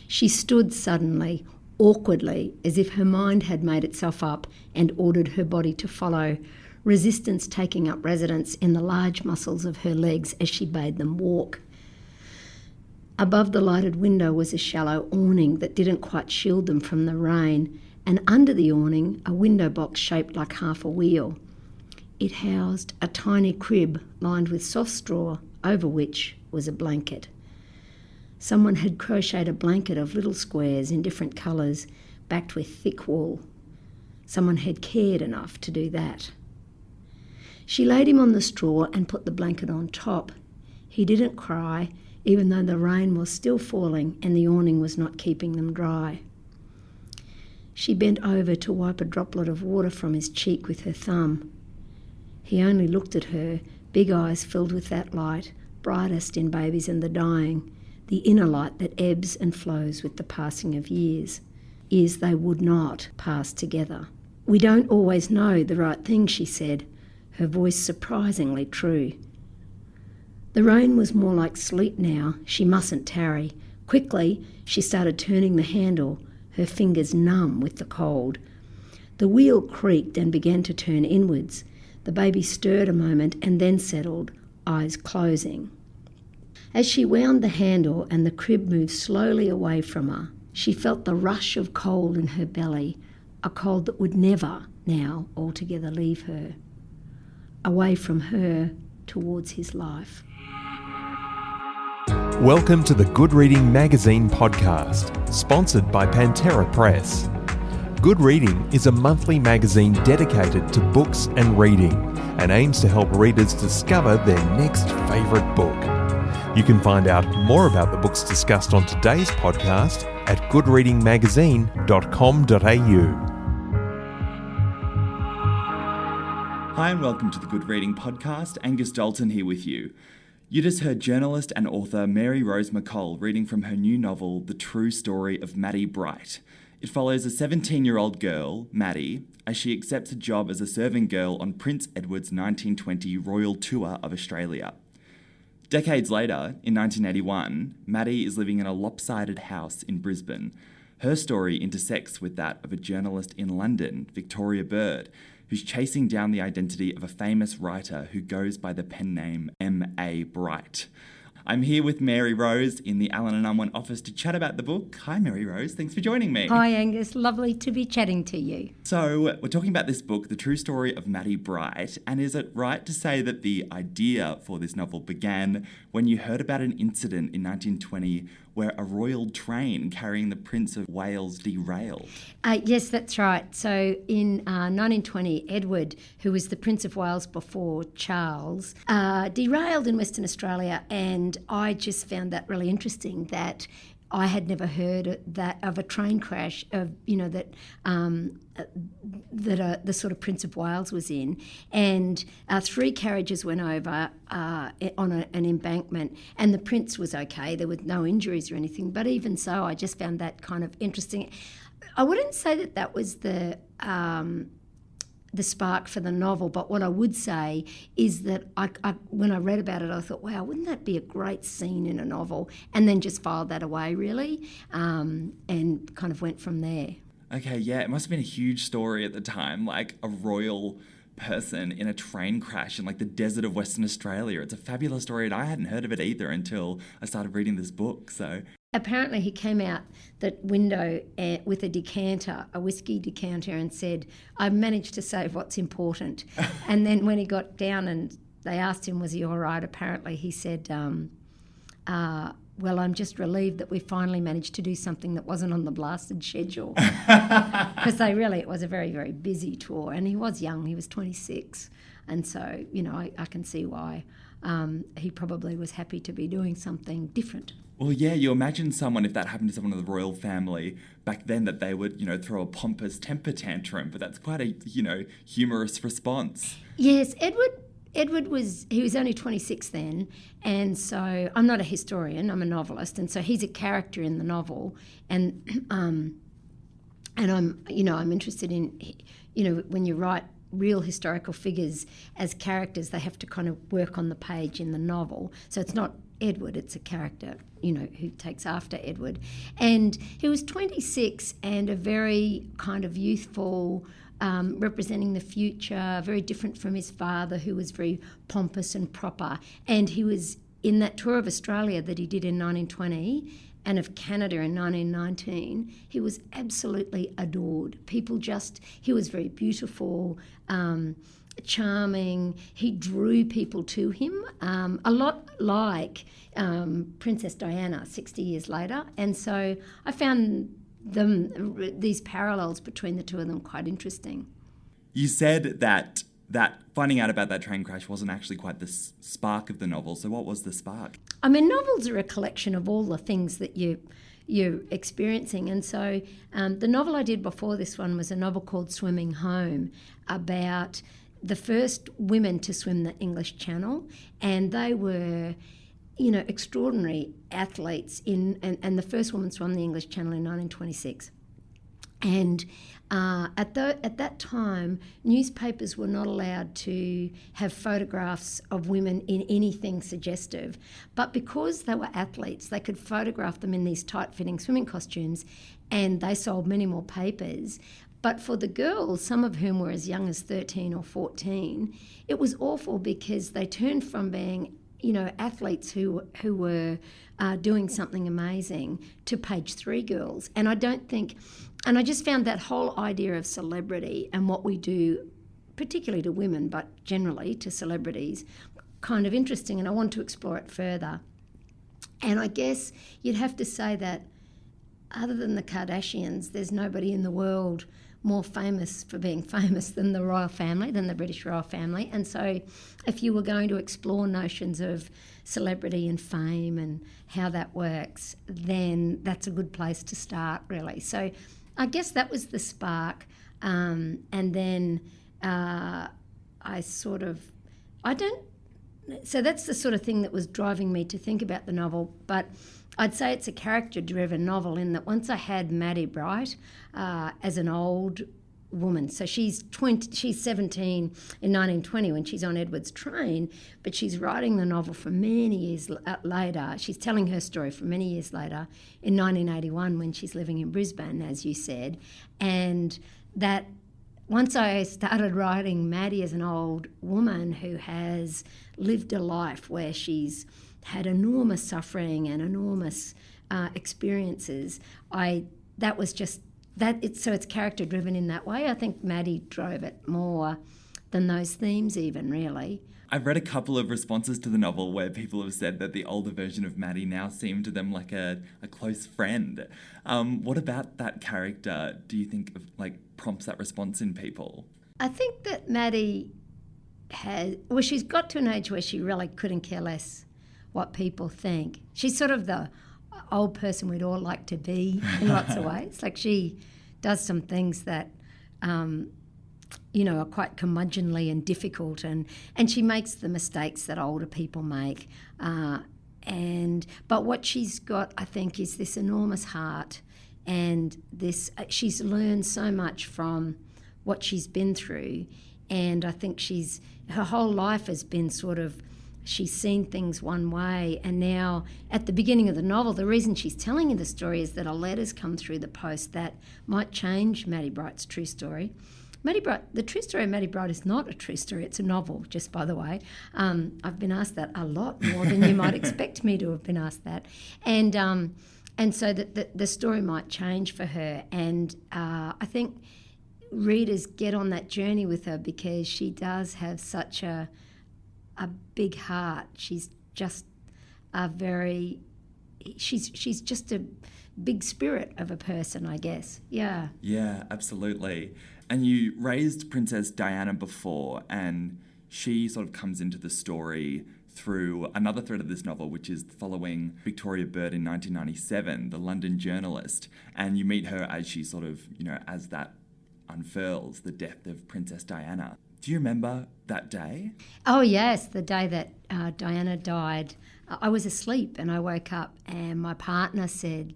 She stood suddenly, awkwardly, as if her mind had made itself up and ordered her body to follow, resistance taking up residence in the large muscles of her legs as she bade them walk. Above the lighted window was a shallow awning that didn't quite shield them from the rain, and under the awning a window box shaped like half a wheel. It housed a tiny crib lined with soft straw, over which was a blanket. Someone had crocheted a blanket of little squares in different colours, backed with thick wool. Someone had cared enough to do that. She laid him on the straw and put the blanket on top. He didn't cry, even though the rain was still falling and the awning was not keeping them dry. She bent over to wipe a droplet of water from his cheek with her thumb. He only looked at her, big eyes filled with that light, brightest in babies and the dying, the inner light that ebbs and flows with the passing of years. Years they would not pass together. "We don't always know the right thing," she said, her voice surprisingly true. The rain was more like sleet now. She mustn't tarry. Quickly, she started turning the handle, her fingers numb with the cold. The wheel creaked and began to turn inwards. The baby stirred a moment and then settled, eyes closing. As she wound the handle and the crib moved slowly away from her, she felt the rush of cold in her belly, a cold that would never now altogether leave her. Away from her towards his life. Welcome to the Good Reading Magazine podcast, sponsored by Pantera Press. Good Reading is a monthly magazine dedicated to books and reading and aims to help readers discover their next favourite book. You can find out more about the books discussed on today's podcast at goodreadingmagazine.com.au. Hi and welcome to the Good Reading Podcast. Angus Dalton here with you. You just heard journalist and author Mary-Rose MacColl reading from her new novel, The True Story of Maddie Bright. It follows a 17-year-old girl, Maddie, as she accepts a job as a serving girl on Prince Edward's 1920 royal tour of Australia. Decades later, in 1981, Maddie is living in a lopsided house in Brisbane. Her story intersects with that of a journalist in London, Victoria Bird, who's chasing down the identity of a famous writer who goes by the pen name M.A. Bright. I'm here with Mary-Rose in the Allen and Unwin office to chat about the book. Hi, Mary-Rose. Thanks for joining me. Hi, Angus. Lovely to be chatting to you. So, we're talking about this book, The True Story of Maddie Bright, and is it right to say that the idea for this novel began when you heard about an incident in 1920 where a royal train carrying the Prince of Wales derailed? Yes, that's right. So in 1920, Edward, who was the Prince of Wales before Charles, derailed in Western Australia, and I just found that really interesting that I had never heard that of a train crash that the sort of Prince of Wales was in, and 3 carriages went over on an embankment, and the Prince was okay. There were no injuries or anything, but even so, I just found that kind of interesting. I wouldn't say that was the spark for the novel, but what I would say is that I when I read about it, I thought, wow, wouldn't that be a great scene in a novel? And then just filed that away, really, and kind of went from there. Okay, yeah, it must have been a huge story at the time, like a royal person in a train crash in like the desert of Western Australia. It's a fabulous story, and I hadn't heard of it either until I started reading this book, so... Apparently he came out that window with a decanter, a whiskey decanter, and said, "I've managed to save what's important." And then when he got down and they asked him, was he all right, apparently he said, well, I'm just relieved that we finally managed to do something that wasn't on the blasted schedule. Because it was a very, very busy tour, and he was young, he was 26. And so, I can see why he probably was happy to be doing something different. Well, yeah, you imagine someone, if that happened to someone of the royal family back then, that they would, throw a pompous temper tantrum, but that's quite a, humorous response. Yes, Edward was only 26 then, and so I'm not a historian, I'm a novelist, and so he's a character in the novel, and I'm interested in, when you write real historical figures as characters, they have to kind of work on the page in the novel. So it's not Edward. It's a character, who takes after Edward. And he was 26 and a very kind of youthful, representing the future, very different from his father, who was very pompous and proper. And he was in that tour of Australia that he did in 1920 and of Canada in 1919, he was absolutely adored. He was very beautiful, charming. He drew people to him, a lot like Princess Diana 60 years later. And so I found these parallels between the two of them quite interesting. You said that finding out about that train crash wasn't actually quite the spark of the novel. So what was the spark? I mean, novels are a collection of all the things that you're experiencing. And so the novel I did before this one was a novel called Swimming Home, about the first women to swim the English Channel. And they were, extraordinary athletes and the first woman swam the English Channel in 1926. And at that time, newspapers were not allowed to have photographs of women in anything suggestive. But because they were athletes, they could photograph them in these tight-fitting swimming costumes, and they sold many more papers. But for the girls, some of whom were as young as 13 or 14, it was awful because they turned from being athletes who were doing something amazing to page 3 girls. And I just found that whole idea of celebrity and what we do, particularly to women, but generally to celebrities, kind of interesting, and I want to explore it further. And I guess you'd have to say that other than the Kardashians, there's nobody in the world more famous for being famous than the royal family, than the British royal family. And so if you were going to explore notions of celebrity and fame and how that works, then that's a good place to start, really. So I guess that was the spark. And then so that's the sort of thing that was driving me to think about the novel. But I'd say it's a character-driven novel in that once I had Maddie Bright as an old woman, so she's 17 in 1920 when she's on Edward's train, but she's writing the novel for many years later. She's telling her story for many years later in 1981 when she's living in Brisbane, as you said. And that once I started writing Maddie as an old woman who has lived a life where she's had enormous suffering and enormous experiences, it's character driven in that way. I think Maddie drove it more than those themes even, really. I've read a couple of responses to the novel where people have said that the older version of Maddie now seemed to them like a close friend. What about that character do you think prompts that response in people? I think that Maddie she's got to an age where she really couldn't care less what people think. She's sort of the old person we'd all like to be in lots of ways. Like, she does some things that, are quite curmudgeonly and difficult, and she makes the mistakes that older people make. But what she's got, I think, is this enormous heart, and she's learned so much from what she's been through, and I think her whole life has been sort of, she's seen things one way, and now at the beginning of the novel, the reason she's telling you the story is that a letter's come through the post that might change Maddie Bright's true story. The true story of Maddie Bright is not a true story, it's a novel, just by the way. I've been asked that a lot more than you might expect me to have been asked that. And so the story might change for her, and I think readers get on that journey with her because she does have such a big heart. She's just she's just a big spirit of a person, I guess. Yeah. Yeah, absolutely. And you raised Princess Diana before, and she sort of comes into the story through another thread of this novel, which is following Victoria Bird in 1997, the London journalist, and you meet her as she sort of, as that unfurls the death of Princess Diana. Do you remember that day? Oh, yes, the day that Diana died. I was asleep and I woke up and my partner said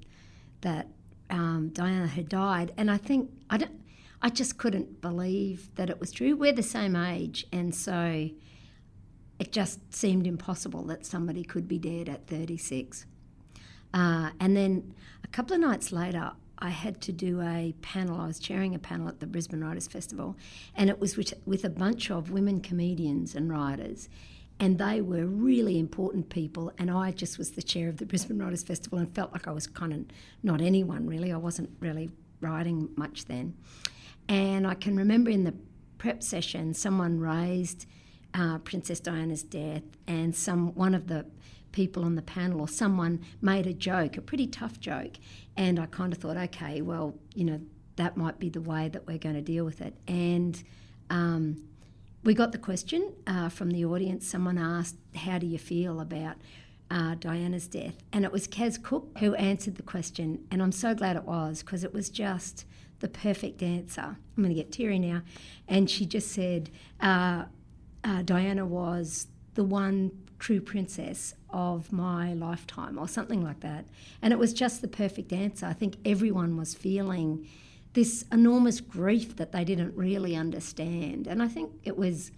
that Diana had died, and I just couldn't believe that it was true. We're the same age, and so it just seemed impossible that somebody could be dead at 36. And then a couple of nights later, I had to do a panel. I was chairing a panel at the Brisbane Writers' Festival, and it was with a bunch of women comedians and writers, and they were really important people, and I just was the chair of the Brisbane Writers' Festival and felt like I was kind of not anyone really. I wasn't really writing much then. And I can remember in the prep session, someone raised Princess Diana's death, and one of the people on the panel or someone made a joke, a pretty tough joke, and I kind of thought, okay, well, that might be the way that we're going to deal with it. And we got the question from the audience. Someone asked, how do you feel about Diana's death? And it was Kaz Cook who answered the question, and I'm so glad it was, because it was just the perfect answer. I'm going to get teary now. And she just said, Diana was the one true princess of my lifetime, or something like that. And it was just the perfect answer. I think everyone was feeling this enormous grief that they didn't really understand. And I think it was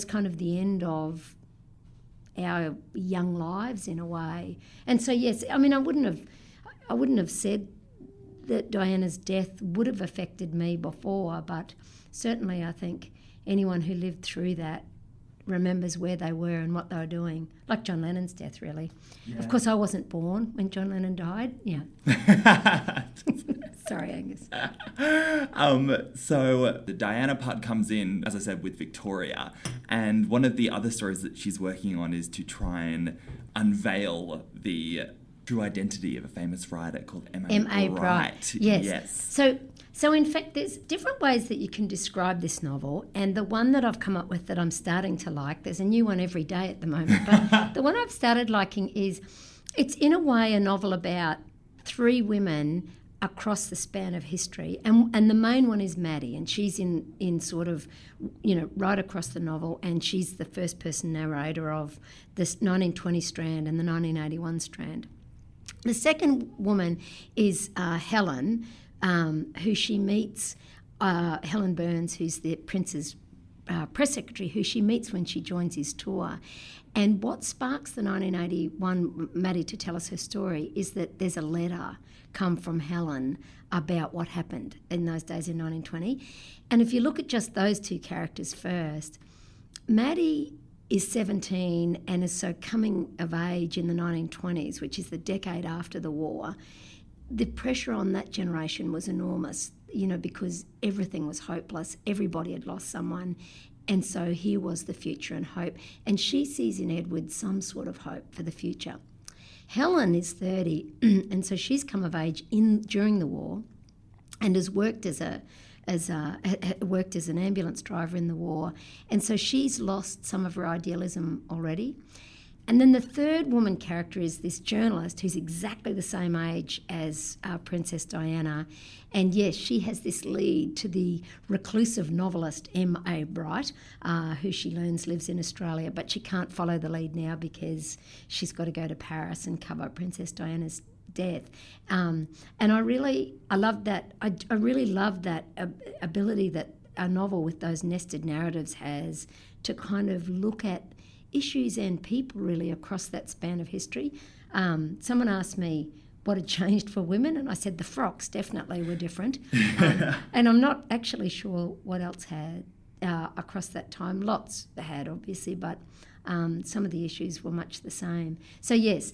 kind of the end of our young lives in a way. And so, yes, I mean, I wouldn't have said that Diana's death would have affected me before, but certainly I think anyone who lived through that remembers where they were and what they were doing, like John Lennon's death, really. Yeah. Of course, I wasn't born when John Lennon died. Yeah. Sorry, Angus. So the Diana part comes in, as I said, with Victoria, and one of the other stories that she's working on is to try and unveil the true identity of a famous writer called M.A. Bright. Yes. So in fact, there's different ways that you can describe this novel, and the one that I've come up with that I'm starting to like, there's a new one every day at the moment, but the one I've started liking is, it's in a way a novel about three women across the span of history, and the main one is Maddie, and she's in sort of, right across the novel, and she's the first person narrator of this 1920 strand and the 1981 strand. The second woman is Helen, who she meets, Helen Burns, who's the Prince's press secretary, who she meets when she joins his tour. And what sparks the 1981 Maddie to tell us her story is that there's a letter come from Helen about what happened in those days in 1920. And if you look at just those two characters first, Maddie is 17 and is so coming of age in the 1920s, which is the decade after the war. The pressure on that generation was enormous, because everything was hopeless. Everybody had lost someone. And so here was the future and hope. And she sees in Edward some sort of hope for the future. Helen is 30, and so she's come of age during the war and has worked as an ambulance driver in the war. And so she's lost some of her idealism already. And then the third woman character is this journalist who's exactly the same age as Princess Diana. And yes, she has this lead to the reclusive novelist M.A. Bright, who she learns lives in Australia, but she can't follow the lead now because she's got to go to Paris and cover Princess Diana's death. And I love that. I really love that ability that a novel with those nested narratives has to kind of look at issues and people really across that span of history. Someone asked me what had changed for women, and I said the frocks definitely were different. And I'm not actually sure what else had across that time. Lots had, obviously, but some of the issues were much the same. So yes,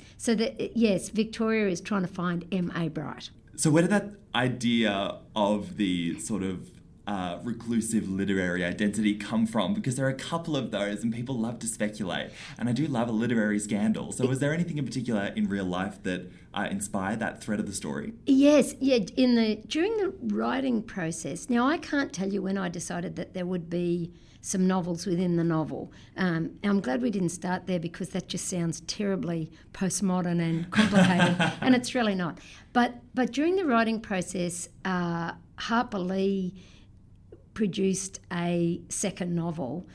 Victoria is trying to find M.A. Bright. So where did that idea of the sort of reclusive literary identity come from? Because there are a couple of those and people love to speculate, and I do love a literary scandal. So was there anything in particular in real life that inspired that thread of the story? Yes, during the writing process. Now, I can't tell you when I decided that there would be some novels within the novel. I'm glad we didn't start there because that just sounds terribly postmodern and complicated, and it's really not. But during the writing process, Harper Lee produced a second novel,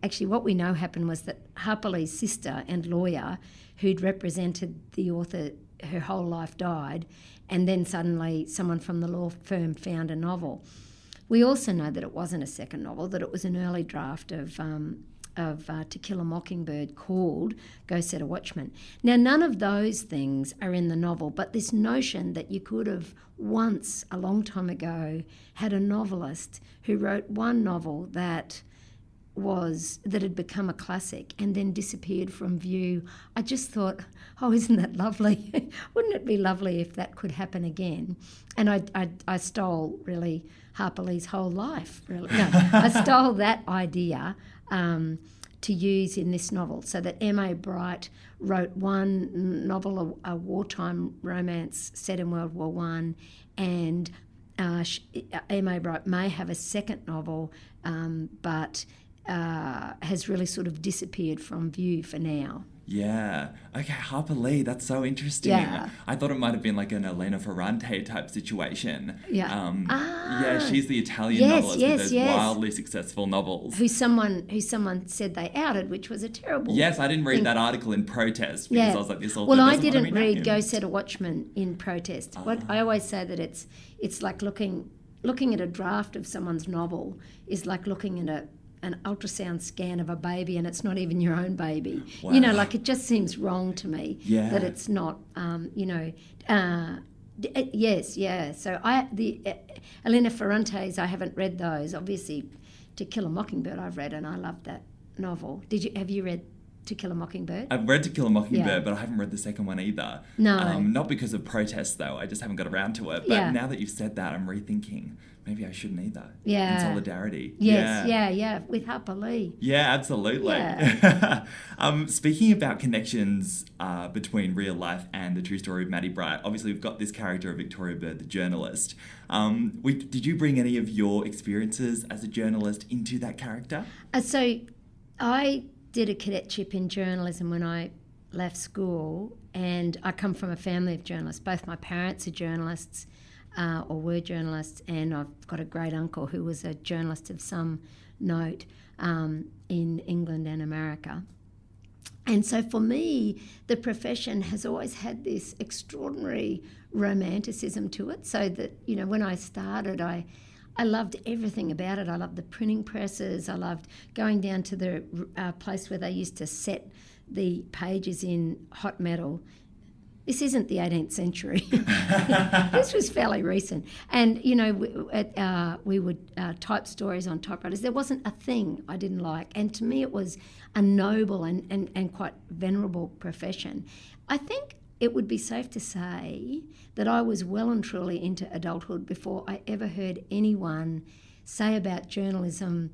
actually what we know happened was that Harper Lee's sister and lawyer, who'd represented the author her whole life, died, and then suddenly someone from the law firm found a novel. We also know that it wasn't a second novel, that it was an early draft of To Kill a Mockingbird called Go Set a Watchman. Now, none of those things are in the novel, but this notion that you could have once, a long time ago, had a novelist who wrote one novel that had become a classic and then disappeared from view. I just thought, oh, isn't that lovely? Wouldn't it be lovely if that could happen again? And I stole really Harper Lee's whole life. Really, no, I stole that idea to use in this novel, so that M.A. Bright wrote one novel, a wartime romance set in World War I, and M.A. Bright may have a second novel, but has really sort of disappeared from view for now. Yeah. Okay, Harper Lee, that's so interesting. Yeah. I thought it might have been like an Elena Ferrante type situation. Yeah. Yeah, she's the Italian novelist with those wildly successful novels. Who someone said they outed, which was a terrible Yes, I didn't read thing. That article in protest because I was like, this author Well, I doesn't want to didn't be read named. Go Set a Watchman in protest. What I always say that it's like looking at a draft of someone's novel is like looking at an ultrasound scan of a baby, and it's not even your own baby. Wow. You know, like it just seems wrong to me that it's not. Yes, yeah. So Elena Ferrante's, I haven't read those. Obviously, To Kill a Mockingbird I've read, and I loved that novel. Have you read To Kill a Mockingbird? I've read To Kill a Mockingbird, but I haven't read the second one either. No. Not because of protests, though. I just haven't got around to it. But Yeah. now that you've said that, I'm rethinking. Maybe I shouldn't either. Yeah. In solidarity. Yes, yeah, with Harper Lee. Yeah, absolutely. Yeah. Speaking about connections between real life and the true story of Maddie Bright, obviously we've got this character of Victoria Bird, the journalist. Did you bring any of your experiences as a journalist into that character? So I did a cadetship in journalism when I left school, and I come from a family of journalists. Both my parents are journalists, or were journalists, and I've got a great uncle who was a journalist of some note in England and America. And so for me, the profession has always had this extraordinary romanticism to it, so that, you know, when I started, I loved everything about it. I loved the printing presses. I loved going down to the place where they used to set the pages in hot metal. This isn't the 18th century. This was fairly recent. And, you know, we would type stories on typewriters. There wasn't a thing I didn't like. And to me, it was a noble and quite venerable profession. I think it would be safe to say that I was well and truly into adulthood before I ever heard anyone say about journalism.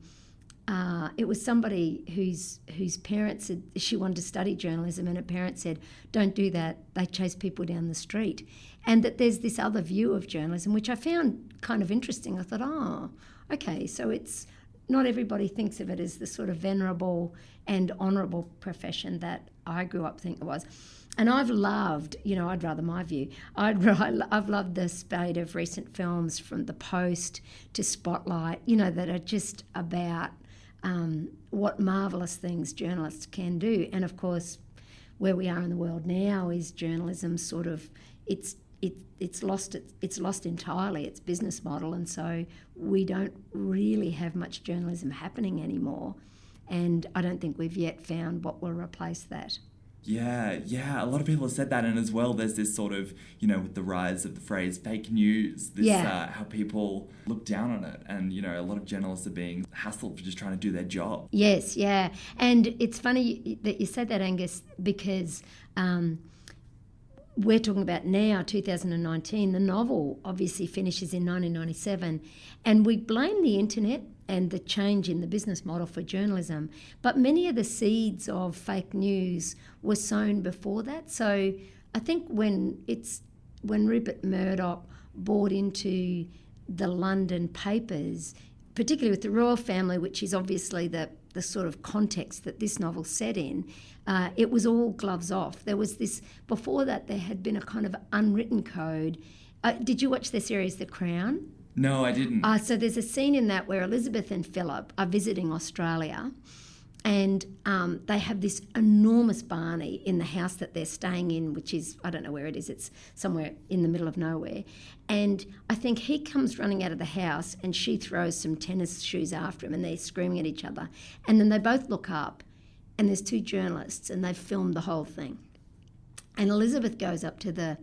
It was somebody whose parents said she wanted to study journalism, and her parents said, don't do that, they chase people down the street. And that there's this other view of journalism, which I found kind of interesting. I thought, oh, okay, so it's not everybody thinks of it as the sort of venerable and honourable profession that I grew up thinking it was. And I've loved, you know, I'd rather my view, I've loved the spate of recent films from The Post to Spotlight, you know, that are just about what marvellous things journalists can do. And of course, where we are in the world now is journalism sort of, it's lost entirely its business model, and so we don't really have much journalism happening anymore. And I don't think we've yet found what will replace that. Yeah, a lot of people have said that, and as well there's this sort of, you know, with the rise of the phrase fake news, this how people look down on it, and, you know, a lot of journalists are being hassled for just trying to do their job. Yes, yeah, and it's funny that you said that, Angus, because we're talking about now, 2019, the novel obviously finishes in 1997, and we blame the internet and the change in the business model for journalism. But many of the seeds of fake news were sown before that. So I think when Rupert Murdoch bought into the London papers, particularly with the royal family, which is obviously the sort of context that this novel's set in, it was all gloves off. There was this, before that there had been a kind of unwritten code. Did you watch the series The Crown? No, I didn't. So there's a scene in that where Elizabeth and Philip are visiting Australia, And they have this enormous Barney in the house that they're staying in, which is, I don't know where it is, it's somewhere in the middle of nowhere. And I think he comes running out of the house and she throws some tennis shoes after him and they're screaming at each other. And then they both look up and there's two journalists and they've filmed the whole thing. And Elizabeth goes up to the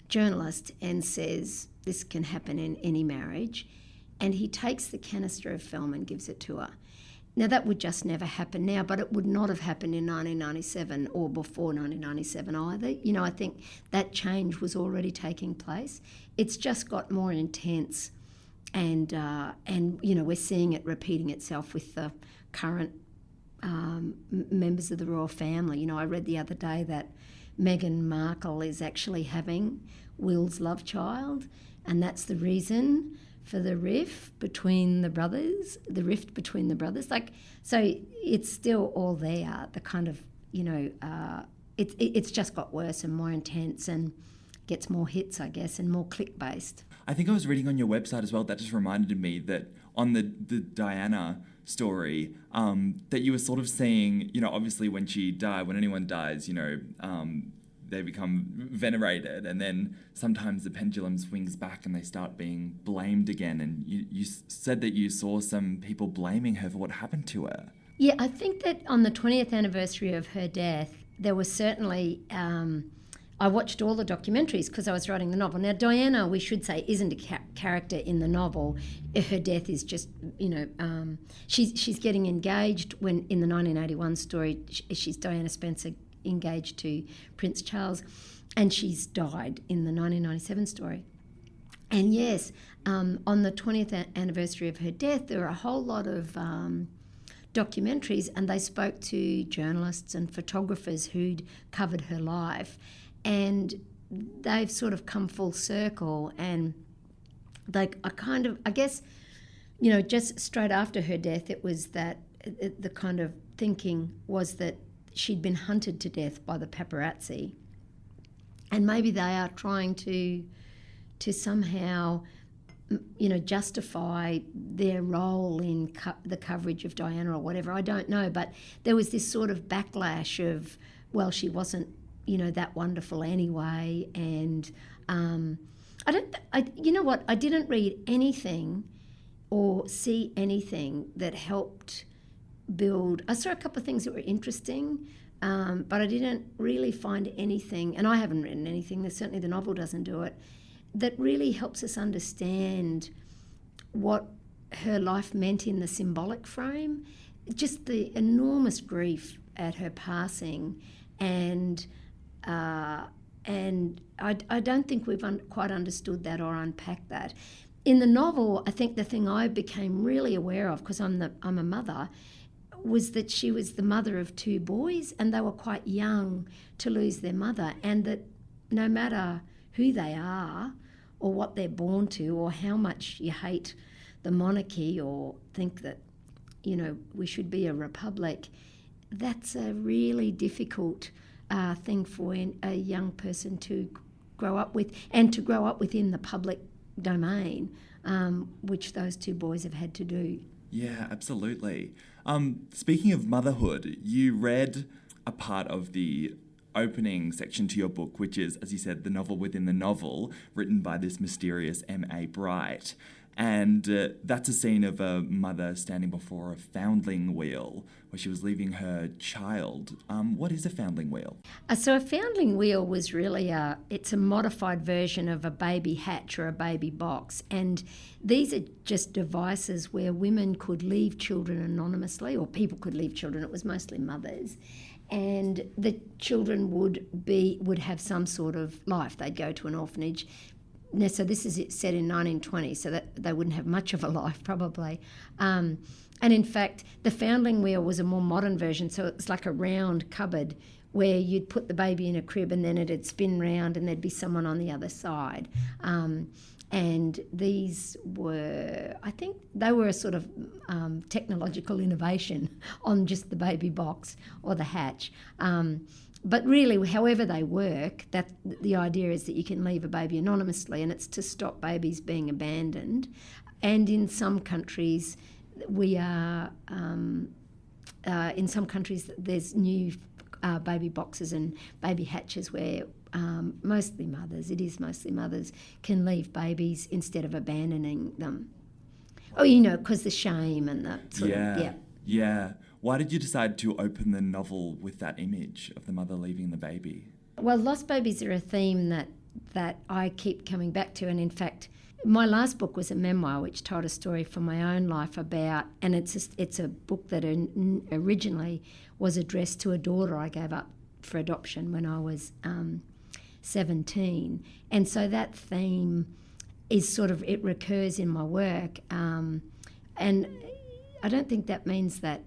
journalist and says, this can happen in any marriage. And he takes the canister of film and gives it to her. Now, that would just never happen now, but it would not have happened in 1997 or before 1997 either. You know, I think that change was already taking place. It's just got more intense and you know, we're seeing it repeating itself with the current members of the royal family. You know, I read the other day that Meghan Markle is actually having Will's love child, and that's the reason for the rift between the brothers. Like, so it's still all there, the kind of, you know, it's just got worse and more intense and gets more hits, I guess, and more click-based. I think I was reading on your website as well, that just reminded me that on the Diana story, that you were sort of saying, you know, obviously when she died, when anyone dies, you know, they become venerated, and then sometimes the pendulum swings back and they start being blamed again. And you said that you saw some people blaming her for what happened to her. Yeah, I think that on the 20th anniversary of her death, there was certainly... I watched all the documentaries because I was writing the novel. Now, Diana, we should say, isn't a character in the novel. Her death is just, you know, she's getting engaged when, in the 1981 story, she's Diana Spencer engaged to Prince Charles, and she's died in the 1997 story. And yes, on the 20th anniversary of her death, there were a whole lot of documentaries, and they spoke to journalists and photographers who'd covered her life. And they've sort of come full circle, and I guess, you know, just straight after her death, it was that the kind of thinking was that she'd been hunted to death by the paparazzi, and maybe they are trying to somehow, you know, justify their role in the coverage of Diana or whatever. I don't know, but there was this sort of backlash of, well, she wasn't, you know, that wonderful anyway. And you know what? I didn't read anything or see anything that helped build. I saw a couple of things that were interesting, but I didn't really find anything, and I haven't written anything, certainly the novel doesn't do it, that really helps us understand what her life meant in the symbolic frame. Just the enormous grief at her passing, and I don't think we've quite understood that or unpacked that. In the novel, I think the thing I became really aware of, because I'm a mother, was that she was the mother of two boys, and they were quite young to lose their mother, and that no matter who they are or what they're born to or how much you hate the monarchy or think that, you know, we should be a republic, that's a really difficult thing for a young person to grow up with, and to grow up within the public domain, which those two boys have had to do. Yeah, absolutely. Speaking of motherhood, you read a part of the opening section to your book, which is, as you said, the novel within the novel, written by this mysterious M.A. Bright. And that's a scene of a mother standing before a foundling wheel where she was leaving her child. What is a foundling wheel? So a foundling wheel was really it's a modified version of a baby hatch or a baby box. And these are just devices where women could leave children anonymously, or people could leave children. It was mostly mothers. And the children would have some sort of life. They'd go to an orphanage. Now, so this is set in 1920, so that they wouldn't have much of a life probably. And in fact, the foundling wheel was a more modern version, so it's like a round cupboard where you'd put the baby in a crib and then it'd spin round and there'd be someone on the other side. And these were, I think they were a sort of technological innovation on just the baby box or the hatch. But really, however they work, that the idea is that you can leave a baby anonymously, and it's to stop babies being abandoned. And in some countries, we are in some countries there's new baby boxes and baby hatches where mostly mothers can leave babies instead of abandoning them. Oh, because the shame and the sort of. Yeah. Why did you decide to open the novel with that image of the mother leaving the baby? Well, lost babies are a theme that I keep coming back to, and in fact, my last book was a memoir which told a story from my own life about, and it's a book that originally was addressed to a daughter I gave up for adoption when I was 17, and so that theme is it recurs in my work, and I don't think that means that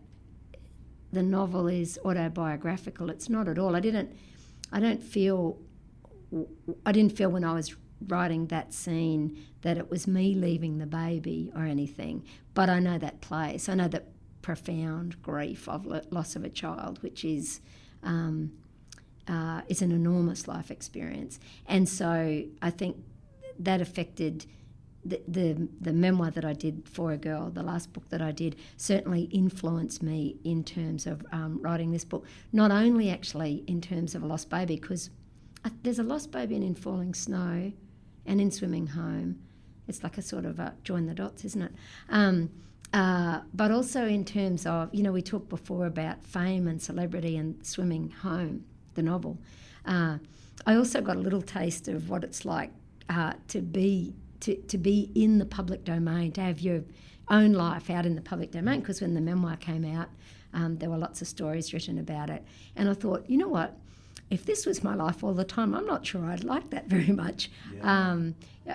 the novel is autobiographical. It's not at all. I didn't feel when I was writing that scene that it was me leaving the baby or anything, but I know that place. I know that profound grief of loss of a child, which is an enormous life experience, and so I think that affected the memoir that I did for a girl. The last book that I did certainly influenced me in terms of writing this book. Not only actually in terms of a lost baby, because there's a lost baby in Falling Snow and in Swimming Home. It's like a sort of join the dots, isn't it? But also in terms of, we talked before about fame and celebrity and Swimming Home, the novel. I also got a little taste of what it's like to be in the public domain, to have your own life out in the public domain, because when the memoir came out, there were lots of stories written about it. And I thought, you know what? If this was my life all the time, I'm not sure I'd like that very much. Yeah.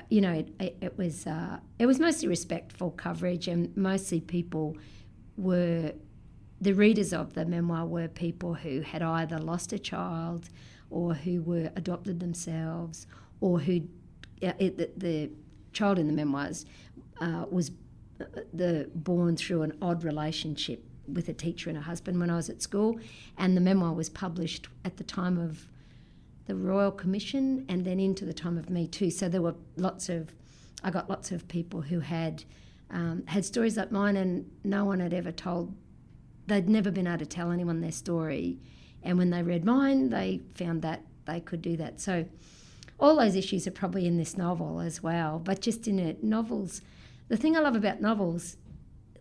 It was mostly respectful coverage, and mostly people the readers of the memoir were people who had either lost a child or who were adopted themselves, or who the child in the memoirs was born through an odd relationship with a teacher and a husband when I was at school, and the memoir was published at the time of the Royal Commission and then into the time of Me Too. So there were I got lots of people who had stories like mine, and no one had ever told, they'd never been able to tell anyone their story, and when they read mine, they found that they could do that. So all those issues are probably in this novel as well, but just in it, novels, the thing I love about novels,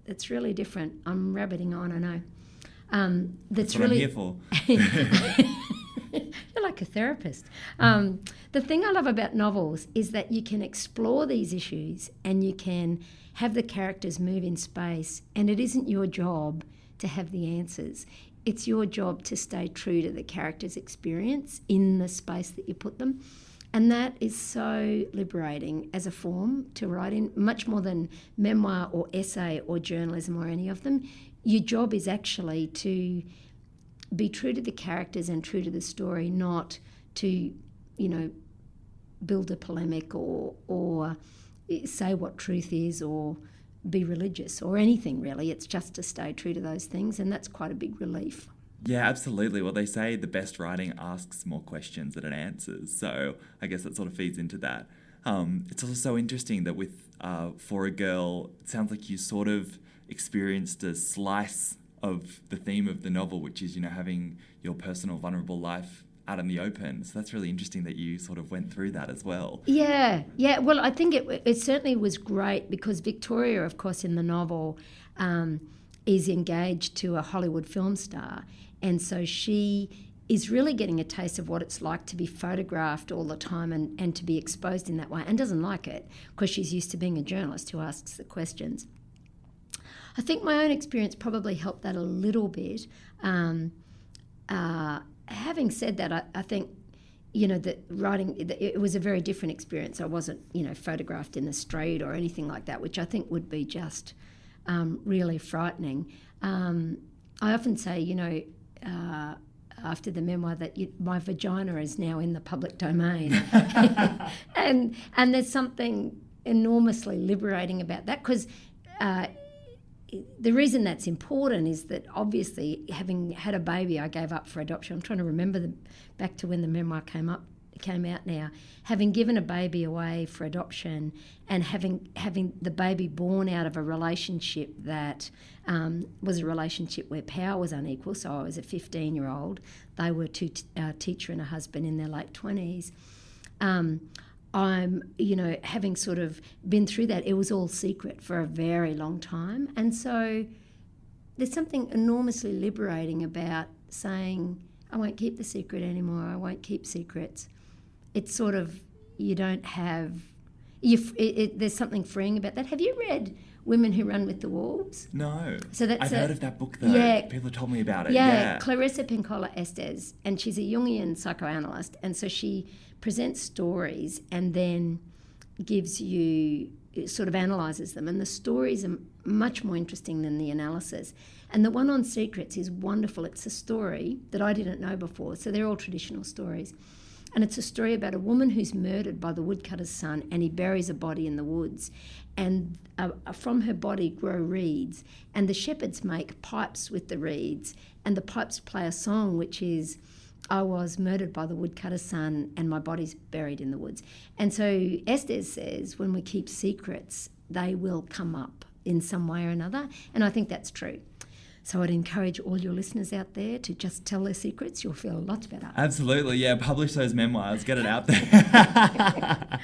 it's really different. I'm rabbiting on, I know. That's what really, I'm here for. You're like a therapist. The thing I love about novels is that you can explore these issues and you can have the characters move in space, and it isn't your job to have the answers. It's your job to stay true to the character's experience in the space that you put them. And that is so liberating as a form to write in, much more than memoir or essay or journalism or any of them. Your job is actually to be true to the characters and true to the story, not to, build a polemic or say what truth is or be religious or anything really. It's just to stay true to those things, and that's quite a big relief. Yeah, absolutely. Well, they say the best writing asks more questions than it answers. So I guess that sort of feeds into that. It's also so interesting that with For a Girl, it sounds like you sort of experienced a slice of the theme of the novel, which is, having your personal vulnerable life out in the open. So that's really interesting that you sort of went through that as well. Yeah. Well, I think it certainly was great because Victoria, of course, in the novel is engaged to a Hollywood film star. And so she is really getting a taste of what it's like to be photographed all the time and to be exposed in that way, and doesn't like it because she's used to being a journalist who asks the questions. I think my own experience probably helped that a little bit. Having said that, I think, that writing, it was a very different experience. I wasn't, photographed in the street or anything like that, which I think would be just really frightening. I often say, after the memoir that my vagina is now in the public domain. and there's something enormously liberating about that, because the reason that's important is that obviously having had a baby I gave up for adoption. I'm trying to remember back to when the memoir came came out now, having given a baby away for adoption and having the baby born out of a relationship that was a relationship where power was unequal. So I was a 15-year-old. They were a teacher and a husband in their late 20s. I'm, having sort of been through that, it was all secret for a very long time. And so there's something enormously liberating about saying, I won't keep the secret anymore, I won't keep secrets. It's sort of, you don't have, there's something freeing about that. Have you read Women Who Run with the Wolves? No. So I've heard of that book though. Yeah, people have told me about it. Yeah, Clarissa Pinkola Estes, and she's a Jungian psychoanalyst, and so she presents stories and then gives you, sort of analyses them, and the stories are much more interesting than the analysis. And the one on secrets is wonderful. It's a story that I didn't know before, so they're all traditional stories. And it's a story about a woman who's murdered by the woodcutter's son, and he buries a body in the woods. And from her body grow reeds, and the shepherds make pipes with the reeds, and the pipes play a song which is, I was murdered by the woodcutter's son and my body's buried in the woods. And so Estes says when we keep secrets, they will come up in some way or another. And I think that's true. So I'd encourage all your listeners out there to just tell their secrets. You'll feel a lot better. Absolutely, yeah. Publish those memoirs. Get it out there.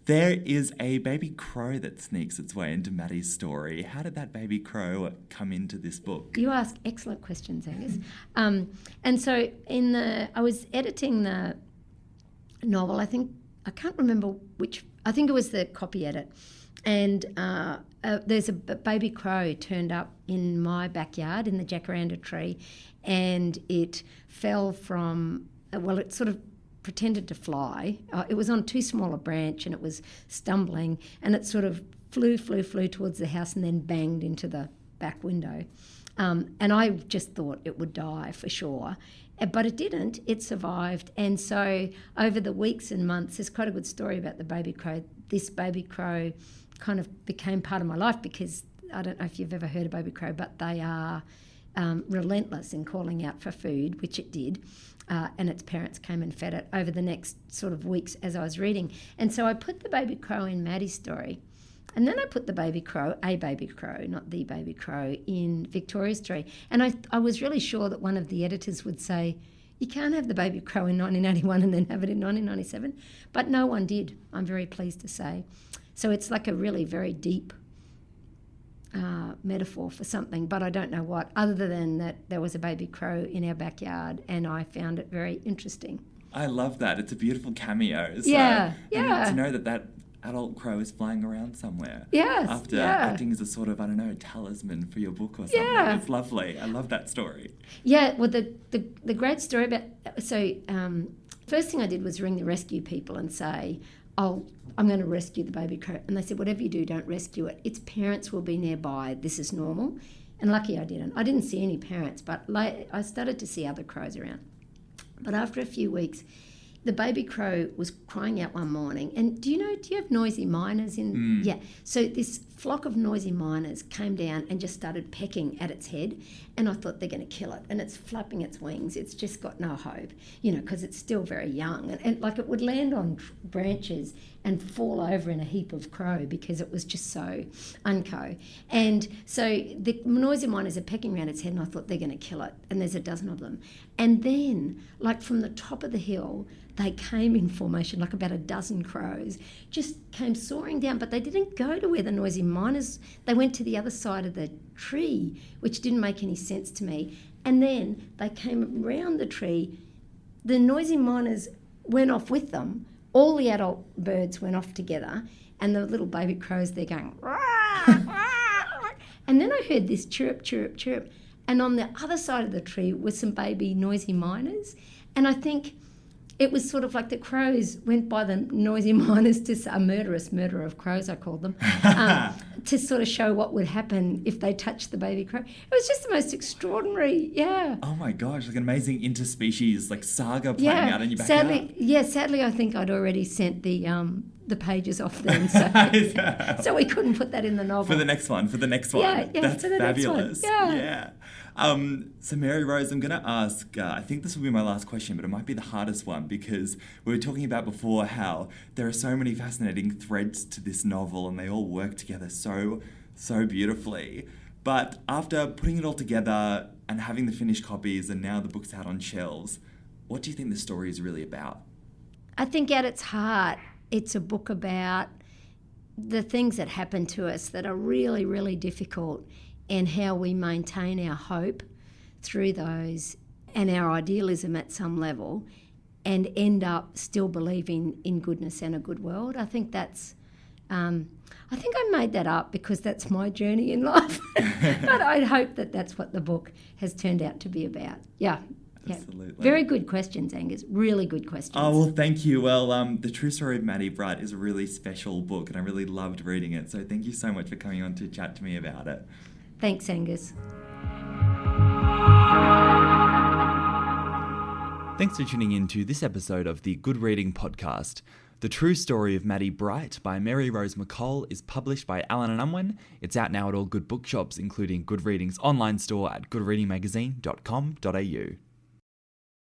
There is a baby crow that sneaks its way into Maddie's story. How did that baby crow come into this book? You ask excellent questions, Angus. And so I was editing the novel. I can't remember which. I think it was the copy edit. And there's a baby crow turned up in my backyard in the jacaranda tree, and it fell from, it sort of pretended to fly. It was on too small a branch and it was stumbling, and it sort of flew towards the house and then banged into the back window. And I just thought it would die for sure. But it didn't. It survived. And so over the weeks and months, there's quite a good story about the baby crow. This baby crow kind of became part of my life because I don't know if you've ever heard of baby crow, but they are relentless in calling out for food, which it did. And its parents came and fed it over the next sort of weeks as I was reading. And so I put the baby crow in Maddie's story. And then I put the baby crow, a baby crow, not the baby crow, in Victoria's story. And I was really sure that one of the editors would say, you can't have the baby crow in 1981 and then have it in 1997. But no one did, I'm very pleased to say. So it's like a really very deep metaphor for something, but I don't know what, other than that there was a baby crow in our backyard and I found it very interesting. I love that. It's a beautiful cameo. So, yeah. And to know that adult crow is flying around somewhere. Yes. After acting as a sort of, talisman for your book or something. Yeah. It's lovely. I love that story. Yeah, well, the great story about... So first thing I did was ring the rescue people and say, I'm going to rescue the baby crow. And they said, whatever you do, don't rescue it. Its parents will be nearby. This is normal. And lucky I didn't. I didn't see any parents, but I started to see other crows around. But after a few weeks, the baby crow was crying out one morning. And do you have noisy miners in? Yeah. So this flock of noisy miners came down and just started pecking at its head. And I thought, they're going to kill it. And it's flapping its wings. It's just got no hope, because it's still very young. And like it would land on branches and fall over in a heap of crow because it was just so unco. And so the noisy miners are pecking around its head, and I thought, they're going to kill it. And there's a dozen of them. And then, like from the top of the hill, they came in formation, like about a dozen crows, just came soaring down, but they didn't go to where the noisy miners, they went to the other side of the tree, which didn't make any sense to me. And then they came around the tree, the noisy miners went off with them, all the adult birds went off together, and the little baby crows, they're going, rah, rah. And then I heard this chirp, chirp, chirp, and on the other side of the tree were some baby noisy miners, and I think it was sort of like the crows went by the noisy miners to a murderer of crows, I called them, to sort of show what would happen if they touched the baby crow. It was just the most extraordinary, yeah. Oh my gosh, like an amazing interspecies saga playing out in your backyard. Sadly, I think I'd already sent the the pages off then, so we couldn't put that in the novel. For the next one. Yeah, That's for the fabulous. Next one. Yeah. So Mary-Rose, I'm going to ask, I think this will be my last question, but it might be the hardest one because we were talking about before how there are so many fascinating threads to this novel and they all work together so beautifully. But after putting it all together and having the finished copies and now the book's out on shelves, what do you think the story is really about? I think at its heart, it's a book about the things that happen to us that are really, really difficult and how we maintain our hope through those and our idealism at some level and end up still believing in goodness and a good world. I think that's... I think I made that up because that's my journey in life. But I hope that that's what the book has turned out to be about. Yeah. Absolutely. Very good questions, Angus. Really good questions. Oh, well, thank you. Well, The True Story of Maddie Bright is a really special book and I really loved reading it. So thank you so much for coming on to chat to me about it. Thanks, Angus. Thanks for tuning in to this episode of the Good Reading Podcast. The True Story of Maddie Bright by Mary-Rose MacColl is published by Allen & Unwin. It's out now at all good bookshops, including Good Reading's online store at goodreadingmagazine.com.au.